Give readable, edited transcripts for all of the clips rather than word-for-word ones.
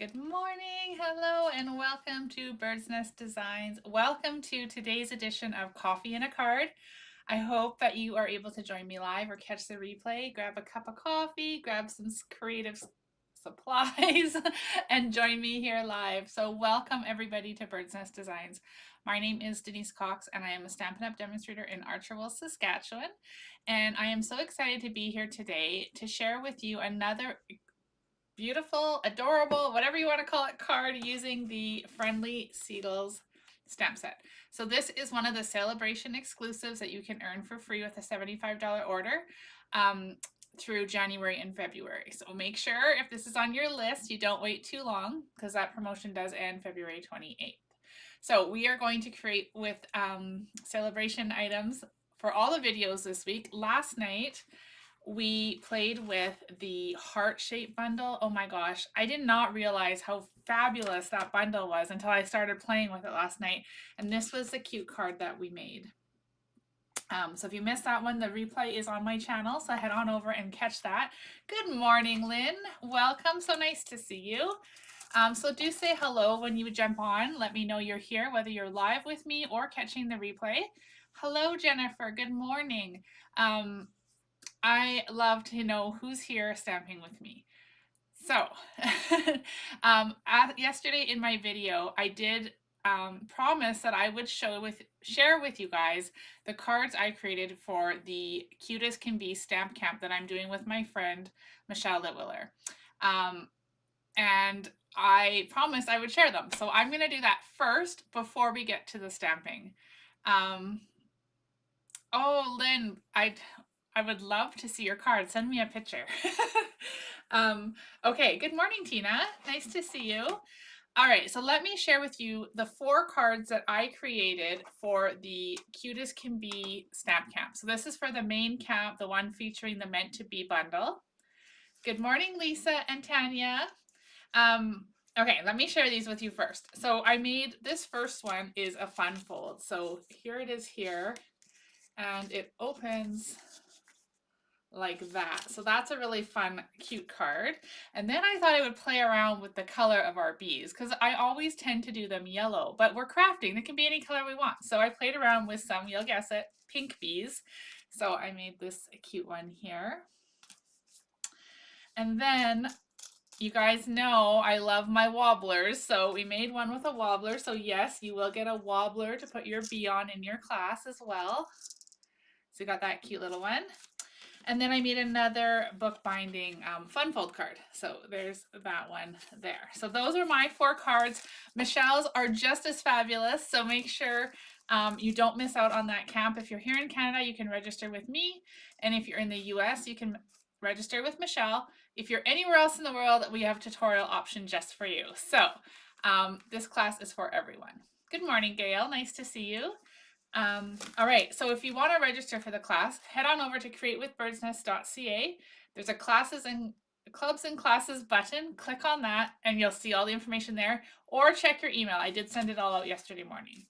Good morning, hello, and welcome to Bird's Nest Designs. Welcome to today's edition of Coffee and a Card. I hope that you are able to join me live or catch the replay. Grab a cup of coffee, grab some creative supplies, and join me here live. So welcome everybody to Bird's Nest Designs. My name is Denise Cox, and I am a Stampin' Up! Demonstrator in Archerville, Saskatchewan. And I am so excited to be here today to share with you another beautiful, adorable, whatever you want to call it, card using the Friendly Seagulls stamp set. So this is one of the Sale-A-Bration exclusives that you can earn for free with a $75 order through January and February. So make sure if this is on your list, you don't wait too long because that promotion does end February 28th. So we are going to create with Sale-A-Bration items for all the videos this week. Last night, we played with the heart-shaped bundle. Oh my gosh, I did not realize how fabulous that bundle was until I started playing with it last night. And this was the cute card that we made. So if you missed that one, the replay is on my channel, so head on over and catch that. Good morning, Lynn. Welcome, so nice to see you. So do say hello when you jump on. Let me know you're here, whether you're live with me or catching the replay. Hello, Jennifer, good morning. I love to know who's here stamping with me. So, yesterday in my video, I did promise that I would share with you guys the cards I created for the Cutest Can Be stamp camp that I'm doing with my friend Michelle Litwiller. And I promised I would share them. So I'm going to do that first before we get to the stamping. Oh, Lynn, I would love to see your card. Send me a picture. Okay, good morning, Tina. Nice to see you. All right, so let me share with you the 4 cards that I created for the Cutest Can Be stamp camp. So this is for the main camp, the one featuring the Meant to Be bundle. Good morning, Lisa and Tanya. Okay, let me share these with you first. So I made this first one is a fun fold. So here it is here. And it opens like that. So that's a really fun, cute card. And then I thought I would play around with the color of our bees because I always tend to do them yellow, but we're crafting. It can be any color we want. So I played around with some, you'll guess it, pink bees. So I made this a cute one here. And then you guys know I love my wobblers. So we made one with a wobbler. So yes, you will get a wobbler to put your bee on in your class as well. So you got that cute little one. And then I made another bookbinding fun fold card. So there's that one there. So those are my 4 cards. Michelle's are just as fabulous. So make sure you don't miss out on that camp. If you're here in Canada, you can register with me. And if you're in the US, you can register with Michelle. If you're anywhere else in the world, we have a tutorial option just for you. So this class is for everyone. Good morning, Gail. Nice to see you. All right, so if you want to register for the class, head on over to createwithbirdsnest.ca. There's a classes and clubs and classes button. Click on that and you'll see all the information there, or check your email. I did send it all out yesterday morning.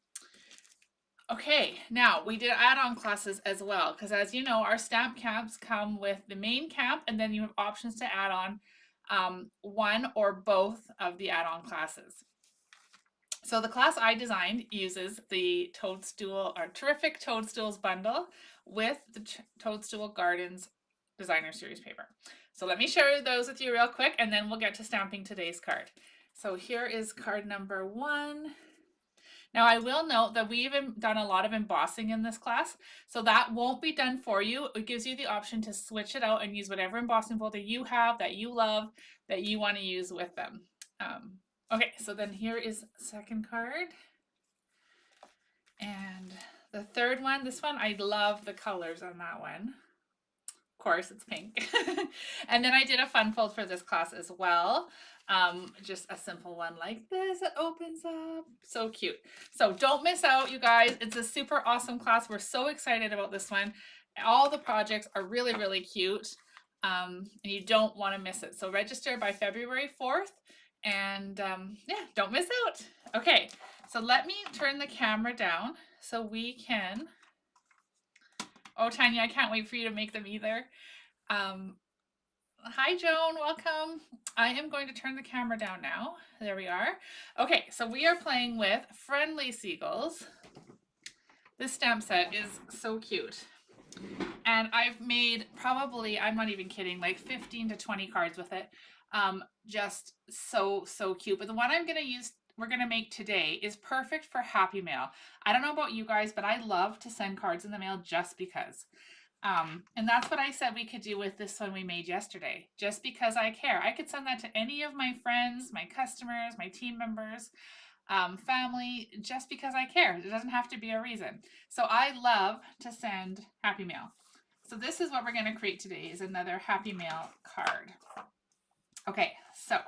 Okay, now we did add-on classes as well, because as you know, our stamp camps come with the main camp, and then you have options to add on one or both of the add-on classes. So the class I designed uses the Toadstool, or Terrific Toadstools bundle with the Toadstool Gardens Designer Series paper. So let me share those with you real quick, and then we'll get to stamping today's card. So here is card number 1. Now I will note that we've done a lot of embossing in this class, so that won't be done for you. It gives you the option to switch it out and use whatever embossing folder you have that you love that you want to use with them. Okay, so then here is the second card. And the third one, this one, I love the colors on that one. Of course, it's pink. And then I did a fun fold for this class as well. Just a simple one like this. It opens up. So cute. So don't miss out, you guys. It's a super awesome class. We're so excited about this one. All the projects are really, really cute. And you don't want to miss it. So register by February 4th. And yeah, don't miss out. Okay, so let me turn the camera down so we can, oh Tanya, I can't wait for you to make them either. Hi, Joan. Welcome. I am going to turn the camera down now. There we are. Okay, so we are playing with Friendly Seagulls. This stamp set is so cute. And I've made probably, I'm not even kidding, like 15 to 20 cards with it. Just so cute. But the one I'm going to use, we're going to make today is perfect for Happy Mail. I don't know about you guys, but I love to send cards in the mail just because. And that's what I said we could do with this one we made yesterday, just because I care. I could send that to any of my friends, my customers, my team members, family, just because I care. It doesn't have to be a reason. So I love to send Happy Mail. So this is what we're going to create today, is another Happy Mail card. Okay, so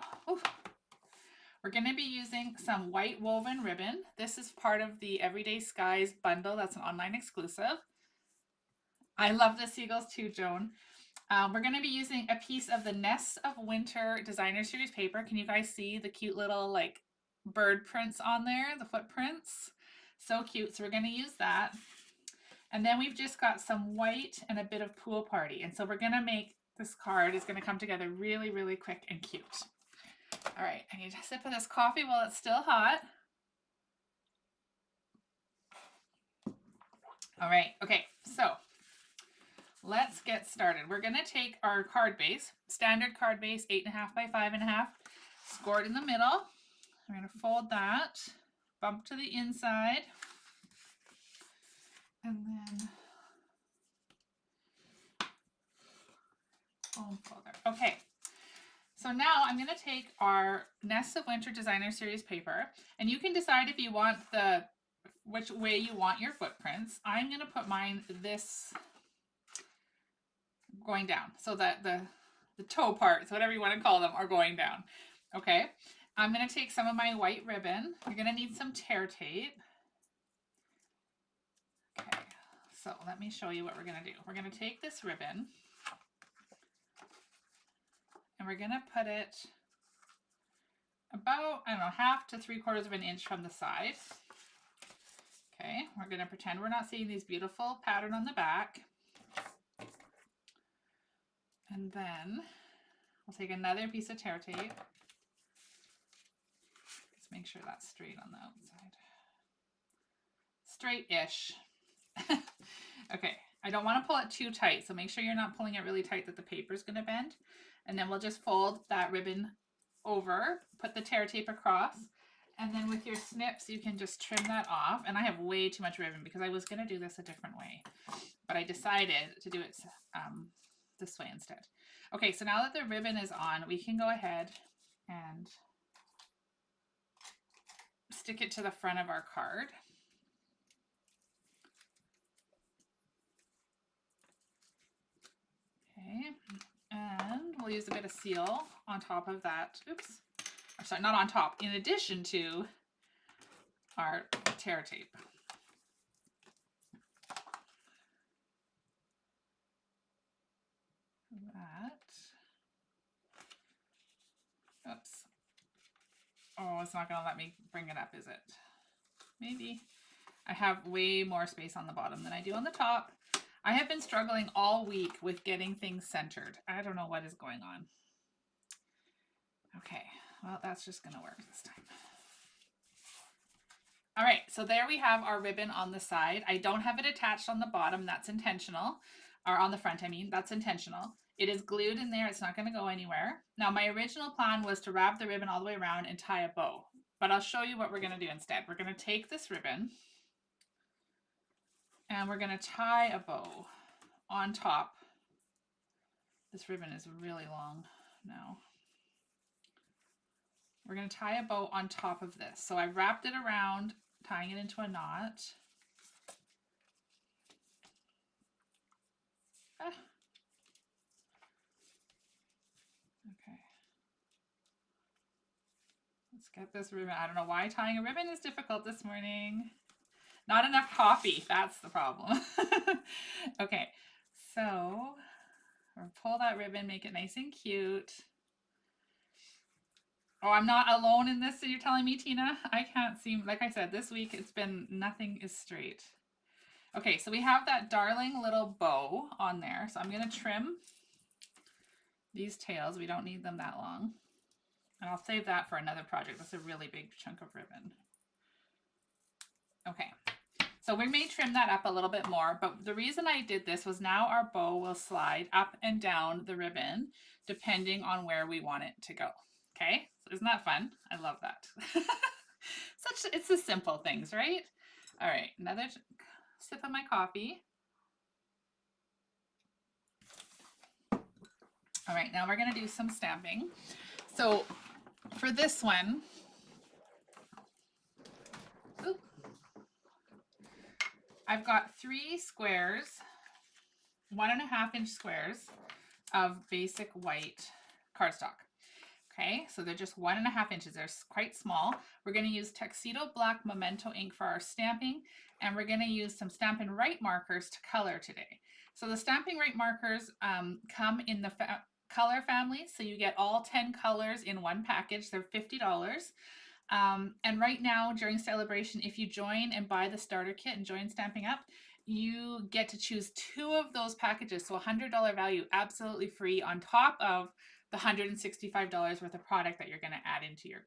we're going to be using some white woven ribbon. This is part of the Everyday Skies bundle. That's an online exclusive. I love the seagulls too, Joan. We're going to be using a piece of the Nests of Winter Designer Series paper. Can you guys see the cute little like bird prints on there, the footprints? So cute. So we're going to use that. And then we've just got some white and a bit of Pool Party. And so we're going to make this card is going to come together really, really quick and cute. All right, I need to sip of this coffee while it's still hot. All right, okay, so let's get started. We're going to take our card base, standard card base, 8.5 by 5.5, scored in the middle. I'm going to fold that, bump to the inside, and then fold. Okay, so now I'm going to take our Nests of Winter Designer Series paper, and you can decide if you want which way you want your footprints. I'm going to put mine this going down, so that the toe parts, whatever you want to call them, are going down. Okay, I'm going to take some of my white ribbon. You're going to need some tear tape. Okay, so let me show you what we're going to do. We're going to take this ribbon and we're going to put it about, I don't know, 1/2 to 3/4 of an inch from the side. Okay, we're going to pretend we're not seeing these beautiful pattern on the back. And then we'll take another piece of tear tape. Let's make sure that's straight on the outside. Straight-ish. Okay, I don't want to pull it too tight, so make sure you're not pulling it really tight that the paper is going to bend. And then we'll just fold that ribbon over, put the tear tape across, and then with your snips you can just trim that off. And I have way too much ribbon because I was going to do this a different way, but I decided to do it this way instead. Okay, so now that the ribbon is on, we can go ahead and stick it to the front of our card. Okay, and we'll use a bit of seal on top of that. Oops, I'm sorry, not on top, in addition to our tear tape. That. Oops. Oh, it's not going to let me bring it up, is it? Maybe. I have way more space on the bottom than I do on the top. I have been struggling all week with getting things centered. I don't know what is going on. Okay, well, that's just going to work this time. All right, so there we have our ribbon on the side. I don't have it attached on the bottom. That's intentional. Or on the front, I mean. That's intentional. It is glued in there. It's not going to go anywhere. Now, my original plan was to wrap the ribbon all the way around and tie a bow. But I'll show you what we're going to do instead. We're going to take this ribbon and we're going to tie a bow on top. This ribbon is really long now. We're going to tie a bow on top of this. So I wrapped it around, tying it into a knot. Okay. Let's get this ribbon. I don't know why tying a ribbon is difficult this morning. Not enough coffee. That's the problem. Okay, so we'll pull that ribbon, make it nice and cute. Oh, I'm not alone in this, so you're telling me, Tina? I can't seem, like I said, this week it's been, nothing is straight. Okay, so we have that darling little bow on there. So I'm going to trim These tails, we don't need them that long. And I'll save that for another project. That's a really big chunk of ribbon. Okay, so we may trim that up a little bit more, but the reason I did this was now our bow will slide up and down the ribbon depending on where we want it to go. Okay, so isn't that fun? I love that. It's the simple things, right? All right, another sip of my coffee. All right, now we're gonna do some stamping. So for this one, I've got 3 squares, 1.5 inch squares of basic white cardstock. Okay, so they're just 1.5 inches. They're quite small. We're going to use Tuxedo Black Memento ink for our stamping, and we're going to use some Stampin' Write markers to color today. So the Stampin' Write markers come in the color family, so you get all 10 colors in one package. They're $50. And right now during Sale-A-Bration, if you join and buy the starter kit and join Stampin' Up, you get to choose 2 of those packages. So $100 value, absolutely free, on top of the $165 worth of product that you're going to add into your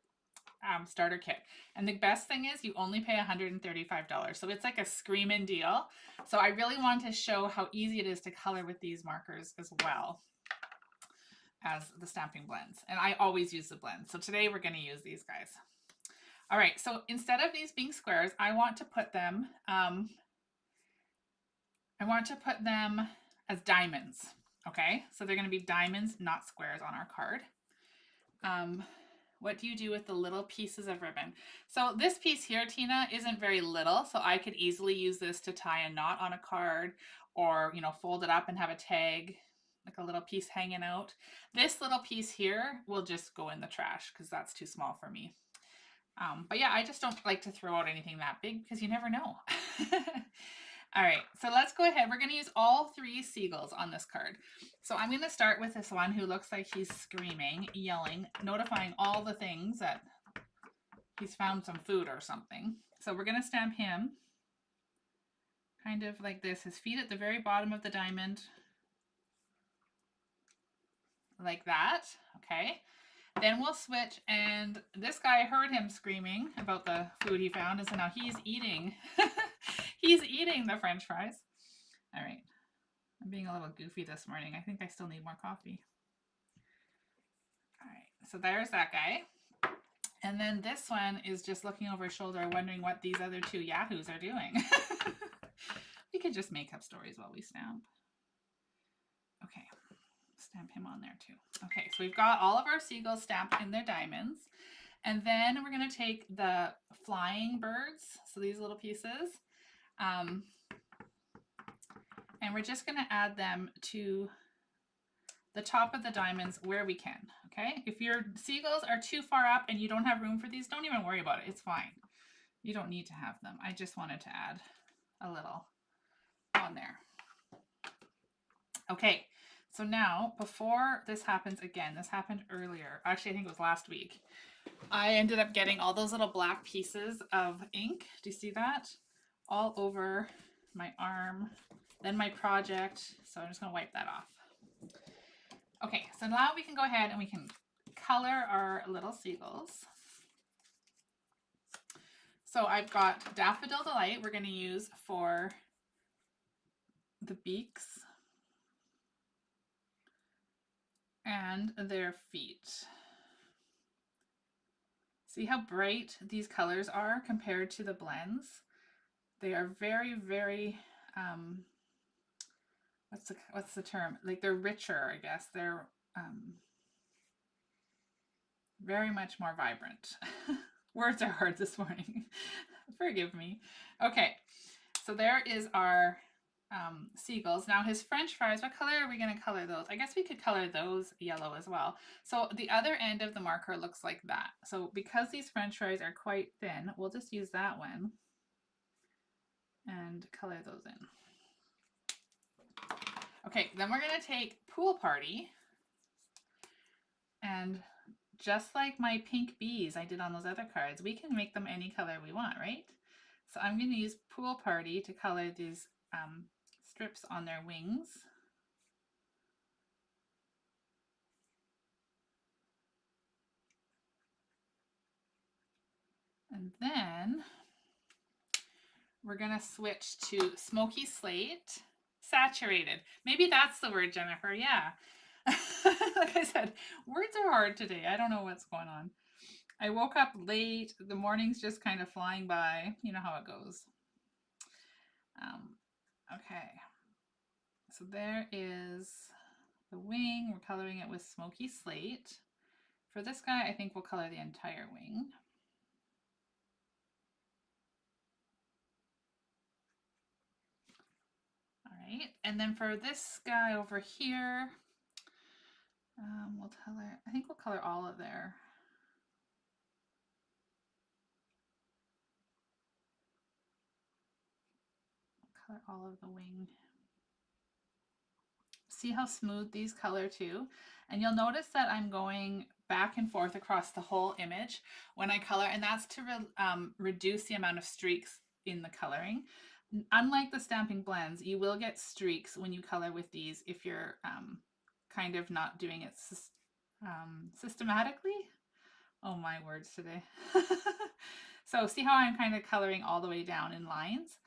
starter kit. And the best thing is you only pay $135. So it's like a screaming deal. So I really want to show how easy it is to color with these markers as well as the stamping blends. And I always use the blends. So today we're going to use these guys. All right, so instead of these being squares, I want to put them as diamonds. Okay, so they're going to be diamonds, not squares, on our card. What do you do with the little pieces of ribbon? So this piece here, Tina, isn't very little, so I could easily use this to tie a knot on a card, or, you know, fold it up and have a tag, like a little piece hanging out. This little piece here will just go in the trash because that's too small for me. But yeah, I just don't like to throw out anything that big because you never know. All right, so let's go ahead. We're going to use all 3 seagulls on this card. So I'm going to start with this one who looks like he's screaming, yelling, notifying all the things that he's found some food or something. So we're going to stamp him kind of like this. His feet at the very bottom of the diamond, like that. Okay. Then we'll switch, and this guy, heard him screaming about the food he found, and so now he's eating. He's eating the French fries. All right. I'm being a little goofy this morning. I think I still need more coffee. All right. So there's that guy. And then this one is just looking over his shoulder, wondering what these other 2 yahoos are doing. We could just make up stories while we stamp. Okay. Stamp him on there too. Okay, so we've got all of our seagulls stamped in their diamonds. And then we're going to take the flying birds, so these little pieces, and we're just going to add them to the top of the diamonds where we can. Okay, if your seagulls are too far up and you don't have room for these, don't even worry about it. It's fine. You don't need to have them. I just wanted to add a little on there. Okay. So now, before this happens again, this happened earlier. Actually, I think it was last week. I ended up getting all those little black pieces of ink. Do you see that? All over my arm, then my project. So I'm just going to wipe that off. Okay, so now we can go ahead and we can color our little seagulls. So I've got Daffodil Delight we're going to use for the beaks and their feet. See how bright these colors are compared to the blends? They are very, very, what's the term? Like, they're richer, I guess. They're very much more vibrant. Words are hard this morning. Forgive me. Okay, so there is our seagulls. Now his French fries, what color are we going to color those? I guess we could color those yellow as well. So the other end of the marker looks like that. So because these French fries are quite thin, we'll just use that one and color those in. Okay, then we're going to take Pool Party, and just like my pink bees I did on those other cards, we can make them any color we want, right? So I'm going to use Pool Party to color these strips on their wings. And then we're gonna switch to Smoky Slate Saturated. Maybe that's the word, Jennifer. Yeah. Like I said, words are hard today. I don't know what's going on. I woke up late. The morning's just kind of flying by. You know how it goes. Okay. So there is the wing. We're coloring it with Smoky Slate. For this guy, I think we'll color the entire wing. All right, and then for this guy over here, we'll color, I think we'll color all of there. Color all of the wing. See how smooth these color too? And you'll notice that I'm going back and forth across the whole image when I color, and that's to reduce the amount of streaks in the coloring. Unlike the Stampin' blends, you will get streaks when you color with these if you're kind of not doing it systematically. Oh, my words today. So see how I'm kind of coloring all the way down in lines,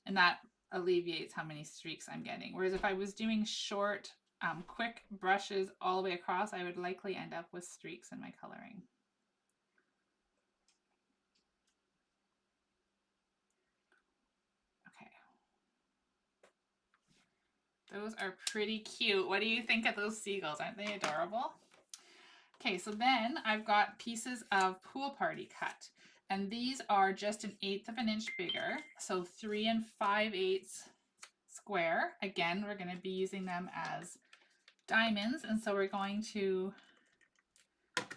and that alleviates how many streaks I'm getting. Whereas if I was doing short, quick brushes all the way across, I would likely end up with streaks in my coloring. Okay. Those are pretty cute. What do you think of those seagulls? Aren't they adorable? Okay, so then I've got pieces of Pool Party cut. And these are just 1/8 of an inch bigger. So 3 5/8 square. Again, we're going to be using them as diamonds. And so we're going to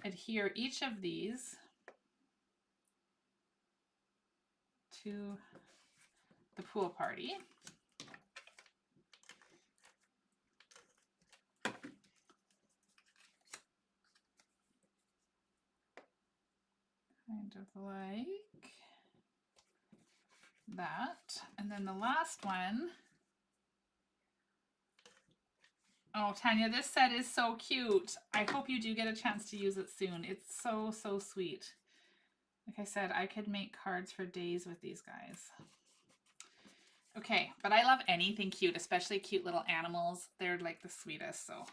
adhere each of these to the Pool Party. Kind of like that. And then the last one. Oh, Tanya, this set is so cute. I hope you do get a chance to use it soon. It's so, so sweet. Like I said, I could make cards for days with these guys. Okay, but I love anything cute, especially cute little animals. They're like the sweetest. So,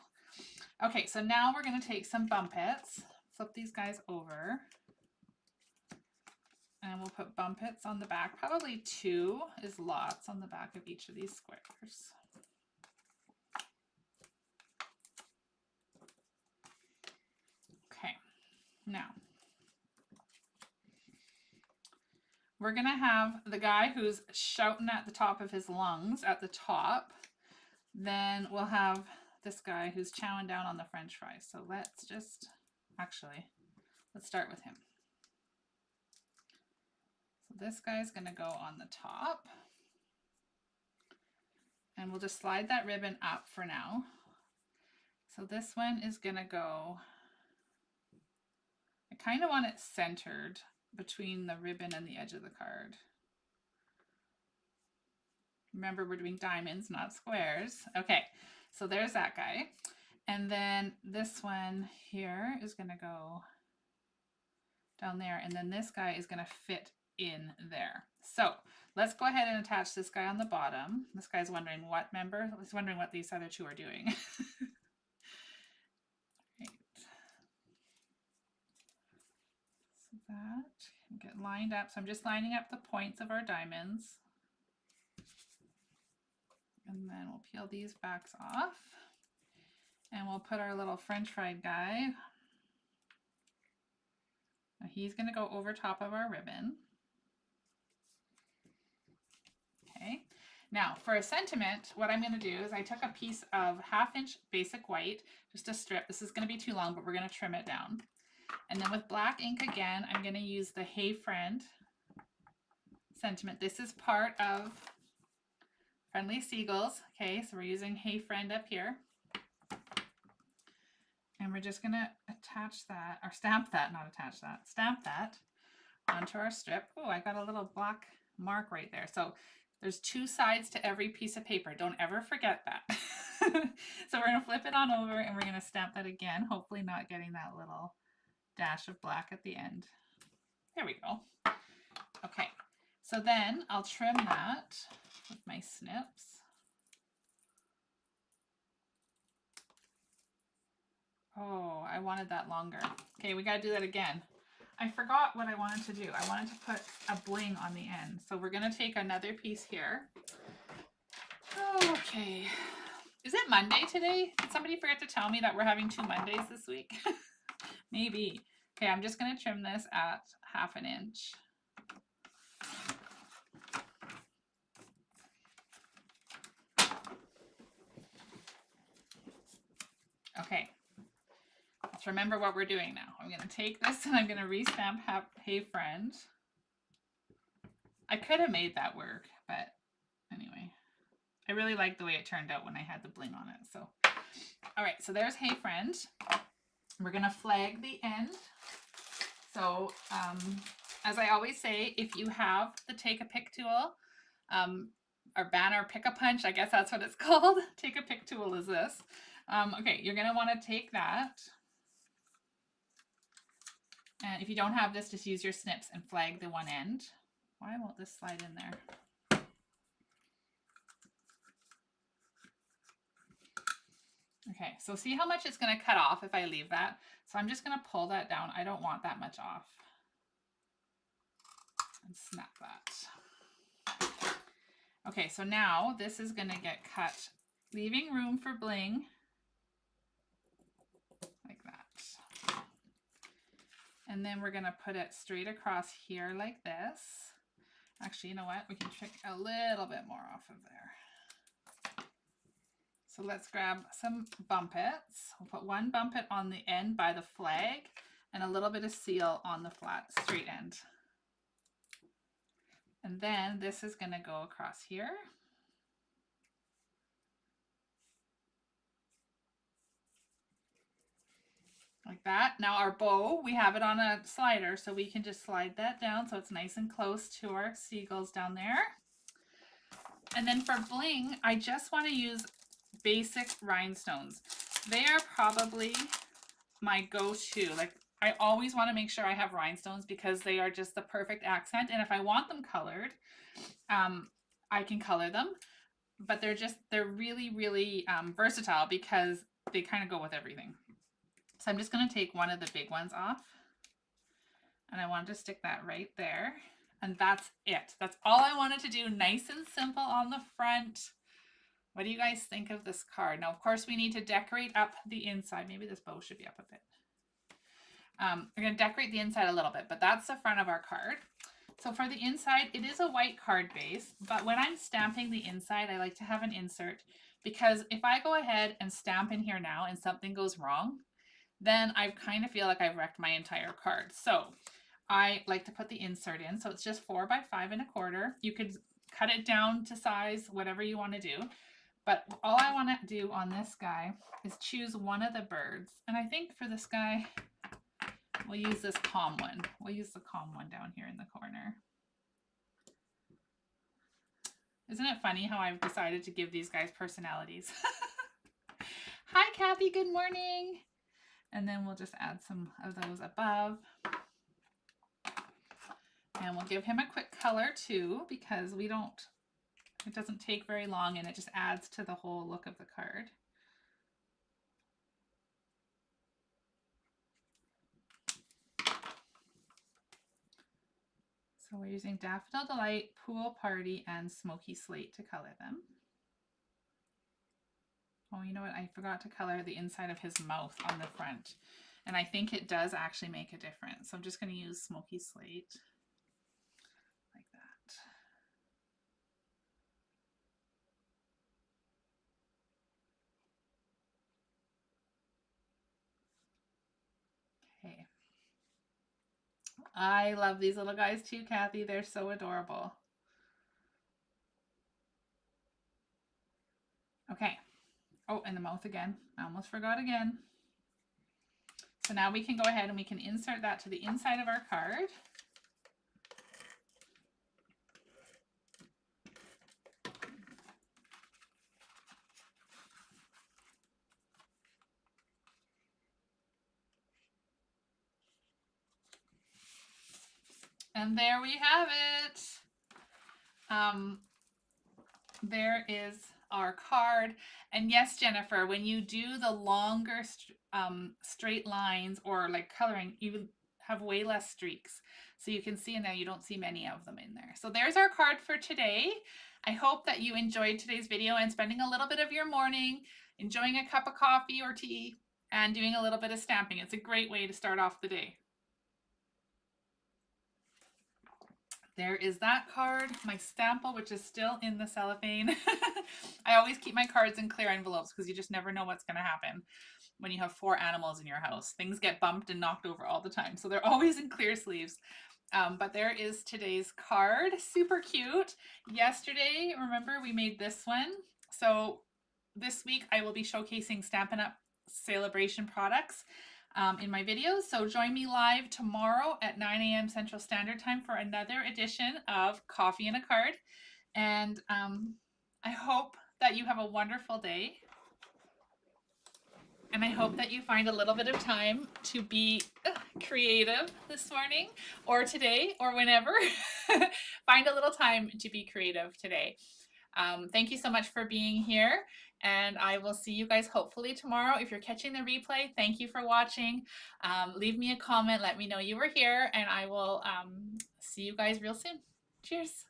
okay, so now we're going to take some bumpets, flip these guys over, and we'll put bumpets on the back. Probably 2 is lots on the back of each of these squares. Okay, now we're going to have the guy who's shouting at the top of his lungs at the top. Then we'll have this guy who's chowing down on the French fries. So let's just, actually, let's start with him. So this guy's going to go on the top. And we'll just slide that ribbon up for now. So this one is going to go, I kind of want it centered between the ribbon and the edge of the card. Remember, we're doing diamonds, not squares. Okay, so there's that guy. And then this one here is going to go down there. And then this guy is going to fit in there. So let's go ahead and attach this guy on the bottom. This guy's wondering what member? He's wondering what these other 2 are doing. Right. So that, get lined up. So I'm just lining up the points of our diamonds. And then we'll peel these backs off. And we'll put our little French fried guy. Now he's going to go over top of our ribbon. Okay. Now for a sentiment, what I'm going to do is I took a piece of 1/2 inch basic white, just a strip. This is going to be too long, but we're going to trim it down. And then with black ink again, I'm going to use the Hey Friend sentiment. This is part of Friendly Seagulls. Okay, so we're using Hey Friend up here. And we're just going to attach that, or stamp that, not attach that, stamp that onto our strip. Oh, I got a little black mark right there. So there's 2 sides to every piece of paper. Don't ever forget that. So we're going to flip it on over and we're going to stamp that again, hopefully not getting that little dash of black at the end. There we go. Okay, so then I'll trim that with my snips. Oh, I wanted that longer. Okay, we got to do that again. I forgot what I wanted to do. I wanted to put a bling on the end. So we're going to take another piece here. Okay. Is it Monday today? Did somebody forget to tell me that we're having 2 Mondays this week? Maybe. Okay, I'm just going to trim this at 1/2 inch. Okay. Let's remember what we're doing now. I'm going to take this and I'm going to restamp Hey Friend. I could have made that work, but anyway. I really like the way it turned out when I had the bling on it. So, all right, so there's Hey Friend. We're going to flag the end. So, as I always say, if you have the Take a Pick tool, or banner pick a punch, I guess that's what it's called. Take a Pick tool is this. Okay, you're going to want to take that. And if you don't have this, just use your snips and flag the one end. Why won't this slide in there? Okay, so see how much it's going to cut off if I leave that? So I'm just going to pull that down. I don't want that much off. And snap that. Okay, so now this is going to get cut, leaving room for bling, like that. And then we're going to put it straight across here like this. Actually, you know what? We can trick a little bit more off of there. So let's grab some bumpets. We'll put one bumpet on the end by the flag and a little bit of seal on the flat straight end. And then this is going to go across here. Like that. Now our bow, we have it on a slider, so we can just slide that down so it's nice and close to our seagulls down there. And then for bling, I just want to use basic rhinestones. They are probably my go-to. Like, I always want to make sure I have rhinestones because they are just the perfect accent. And if I want them colored, I can color them. But they're really, really versatile because they kind of go with everything. So I'm just going to take one of the big ones off. And I want to stick that right there. And that's it. That's all I wanted to do. Nice and simple on the front. What do you guys think of this card? Now, of course, we need to decorate up the inside. Maybe this bow should be up a bit. We're going to decorate the inside a little bit, but that's the front of our card. So for the inside, it is a white card base, but when I'm stamping the inside, I like to have an insert because if I go ahead and stamp in here now and something goes wrong, then I kind of feel like I've wrecked my entire card. So I like to put the insert in. So it's just 4 by 5 1/4. You could cut it down to size, whatever you want to do. But all I want to do on this guy is choose one of the birds. And I think for this guy, we'll use this calm one. We'll use the calm one down here in the corner. Isn't it funny how I've decided to give these guys personalities? Hi, Kathy. Good morning. And then we'll just add some of those above. And we'll give him a quick color too, because it doesn't take very long and it just adds to the whole look of the card. So we're using Daffodil Delight, Pool Party, and Smoky Slate to color them. Oh, you know what? I forgot to color the inside of his mouth on the front. And I think it does actually make a difference. So I'm just going to use Smoky Slate like that. Okay. I love these little guys too, Kathy. They're so adorable. Okay. Oh, and the mouth again. I almost forgot again. So now we can go ahead and we can insert that to the inside of our card. And there we have it. There is our card. And yes, Jennifer, when you do the longer straight lines or like coloring, you have way less streaks. So you can see now you don't see many of them in there. So there's our card for today. I hope that you enjoyed today's video and spending a little bit of your morning enjoying a cup of coffee or tea and doing a little bit of stamping. It's a great way to start off the day. There is that card, my Stample, which is still in the cellophane. I always keep my cards in clear envelopes because you just never know what's going to happen when you have 4 animals in your house. Things get bumped and knocked over all the time. So they're always in clear sleeves. But there is today's card. Super cute. Yesterday, remember, we made this one. So this week I will be showcasing Stampin' Up! Sale-A-Bration products in my videos. So join me live tomorrow at 9 a.m. Central Standard Time for another edition of Coffee and a Card. And I hope that you have a wonderful day. And I hope that you find a little bit of time to be creative this morning or today or whenever. Find a little time to be creative today. Thank you so much for being here. And I will see you guys hopefully tomorrow. If you're catching the replay, thank you for watching. Leave me a comment. Let me know you were here. And I will see you guys real soon. Cheers.